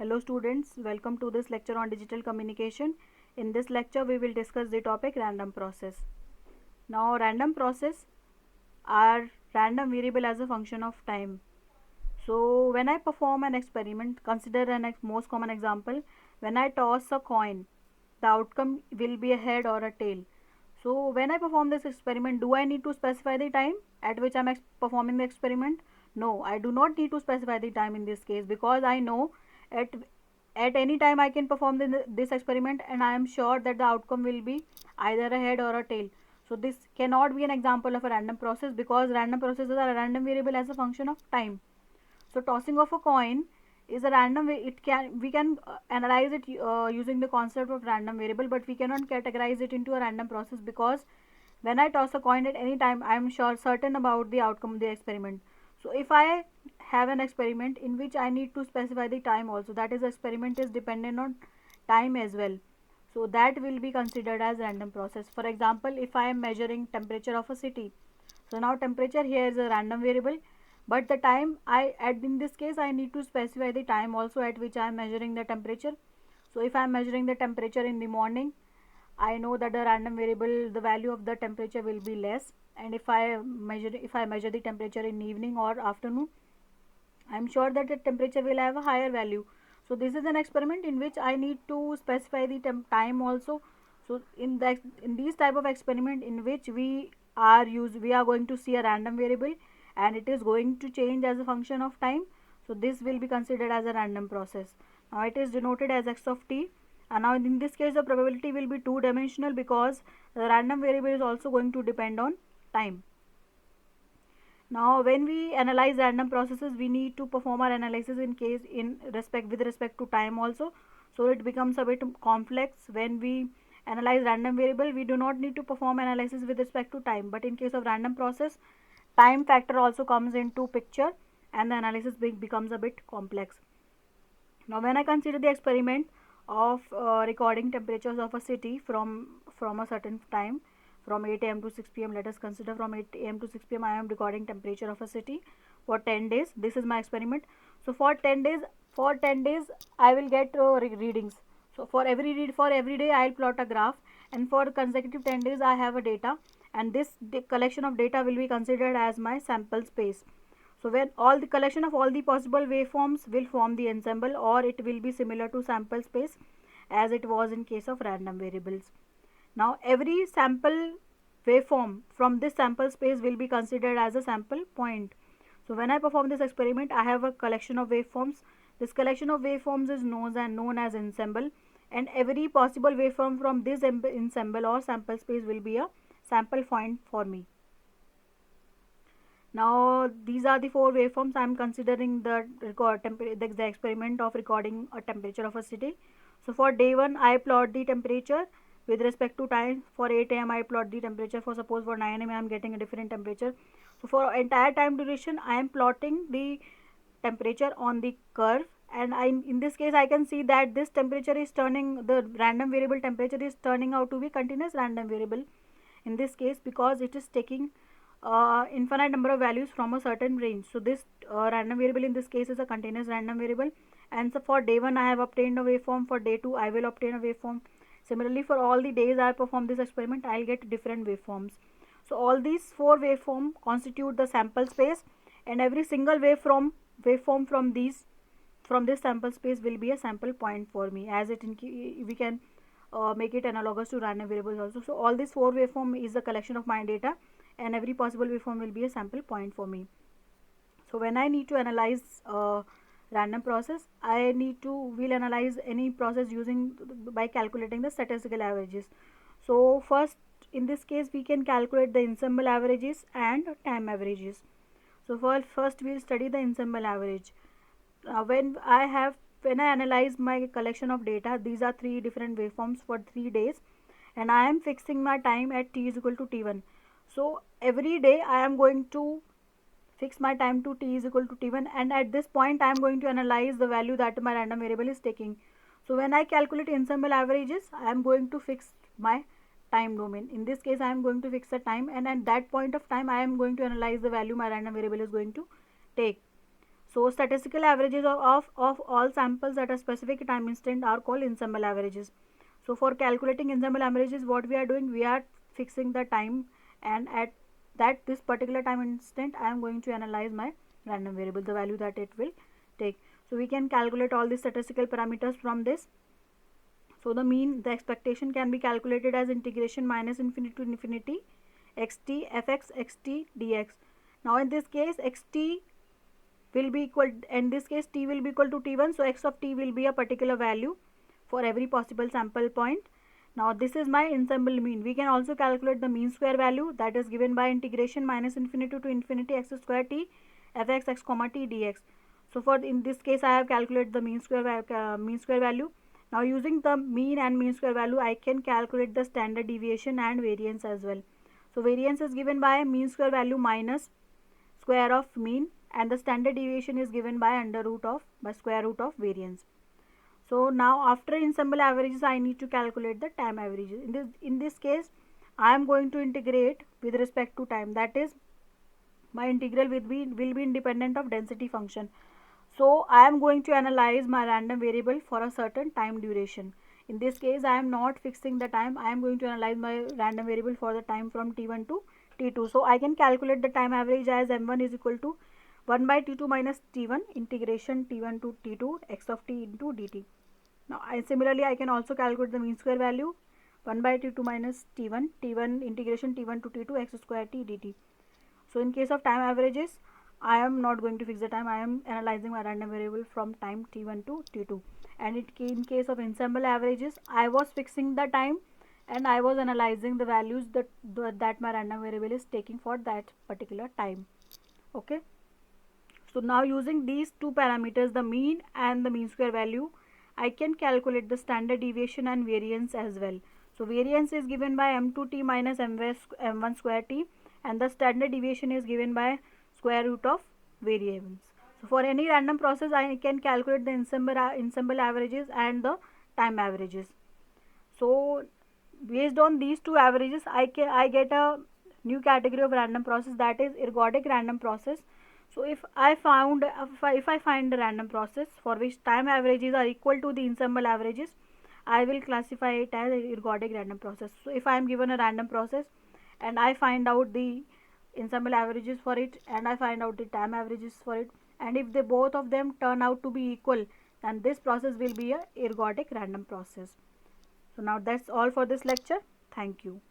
Hello students, welcome to this lecture on digital communication. In this lecture we will discuss the topic random process. Now random process are random variable as a function of time. So when I perform an experiment, consider an most common example. When I toss a coin, the outcome will be a head or a tail. So when I perform this experiment, do I need to specify the time at which I am performing the experiment? No, I do not need to specify the time in this case, because I know at at any time I can perform this experiment, and I am sure that the outcome will be either a head or a tail. So this cannot be an example of a random process, because random processes are a random variable as a function of time. So tossing of a coin is a random way. We can analyze it using the concept of random variable, but we cannot categorize it into a random process, because when I toss a coin at any time, I am certain about the outcome of the experiment. So if I have an experiment in which I need to specify the time also, that is, experiment is dependent on time as well, so that will be considered as random process. For example, if I am measuring temperature of a city, so now temperature here is a random variable, but the time I add, in this case I need to specify the time also at which I am measuring the temperature. So if I am measuring the temperature in the morning, I know that the random variable, the value of the temperature will be less, and if I measure the temperature in evening or afternoon, I am sure that the temperature will have a higher value. So this is an experiment in which I need to specify the time also. So in these type of experiment in which we are going to see a random variable, and it is going to change as a function of time. So this will be considered as a random process. Now it is denoted as x of t, and now in this case the probability will be two dimensional, because the random variable is also going to depend on time. Now when we analyze random processes, we need to perform our analysis with respect to time also. So it becomes a bit complex. When we analyze random variable, we do not need to perform analysis with respect to time, but in case of random process, time factor also comes into picture, and the analysis becomes a bit complex. Now when I consider the experiment of recording temperatures of a city from a certain time, from 8 am to 6 pm, let us consider from 8 am to 6 pm I am recording temperature of a city for 10 days. This is my experiment. So for 10 days I will get readings. So for every day I'll plot a graph, and for consecutive 10 days I have a data, and this collection of data will be considered as my sample space. So when all the collection of all the possible waveforms will form the ensemble, or it will be similar to sample space as it was in case of random variables. Now every sample waveform from this sample space will be considered as a sample point. So when I perform this experiment, I have a collection of waveforms. This collection of waveforms is known as ensemble, and every possible waveform from this ensemble or sample space will be a sample point for me. Now these are the four waveforms I am considering the experiment of recording a temperature of a city. So for day 1 I plot the temperature with respect to time. For 8 am I plot the temperature. For suppose for 9 am I am getting a different temperature. So for entire time duration I am plotting the temperature on the curve, and in this case I can see that this temperature is turning, the random variable temperature is turning out to be continuous random variable in this case, because it is taking infinite number of values from a certain range. So this random variable in this case is a continuous random variable, and so for day 1 I have obtained a waveform. For day 2 I will obtain a waveform. Similarly, for all the days I perform this experiment, I will get different waveforms. So all these four waveforms constitute the sample space, and every single waveform from this sample space will be a sample point for me, as we can make it analogous to random variables also. So all these four waveform is a collection of my data, and every possible waveform will be a sample point for me. So when I need to analyze random process, will analyze any process by calculating the statistical averages. So first, in this case, we can calculate the ensemble averages and time averages. So first we'll study the ensemble average. When I analyze my collection of data, these are three different waveforms for 3 days, and I am fixing my time at t is equal to t1. So every day I am going to fix my time to t is equal to t1, and at this point I am going to analyze the value that my random variable is taking. So when I calculate ensemble averages, I am going to fix my time domain. In this case I am going to fix the time, and at that point of time I am going to analyze the value my random variable is going to take. So statistical averages of all samples at a specific time instant are called ensemble averages. So for calculating ensemble averages, what we are doing, we are fixing the time, and at that this particular time instant I am going to analyze my random variable, the value that it will take. So we can calculate all the statistical parameters from this. So the mean, the expectation can be calculated as integration minus infinity to infinity xt fx xt dx. Now in this case xt will be equal, in this case t will be equal to t1, so x of t will be a particular value for every possible sample point. Now this is my ensemble mean. We can also calculate the mean square value, that is given by integration minus infinity to infinity x square t fx x comma t dx. So for in this case I have calculated the mean square value. Now using the mean and mean square value I can calculate the standard deviation and variance as well. So variance is given by mean square value minus square of mean, and the standard deviation is given by square root of variance. So now after ensemble averages I need to calculate the time averages. In this case I am going to integrate with respect to time, that is my integral will be independent of density function. So I am going to analyze my random variable for a certain time duration. In this case I am not fixing the time, I am going to analyze my random variable for the time from t1 to t2. So I can calculate the time average as m1 is equal to 1 by t2 minus t1 integration t1 to t2 x of t into dt. Now similarly I can also calculate the mean square value 1 by t2 minus t1 integration t1 to t2 x square t dt. So in case of time averages I am not going to fix the time, I am analyzing my random variable from time t1 to t2. And in case of ensemble averages I was fixing the time and I was analyzing the values that my random variable is taking for that particular time. Okay. So now using these two parameters, the mean and the mean square value, I can calculate the standard deviation and variance as well. So variance is given by m2t minus m1 square t, and the standard deviation is given by square root of variance. So for any random process I can calculate the ensemble averages and the time averages. So based on these two averages I get a new category of random process, that is ergodic random process. So if I find the random process for which time averages are equal to the ensemble averages, I will classify it as ergodic random process. So if I am given a random process and I find out the ensemble averages for it and I find out the time averages for it, and if they both of them turn out to be equal, then this process will be a ergodic random process. So now that's all for this lecture. Thank you.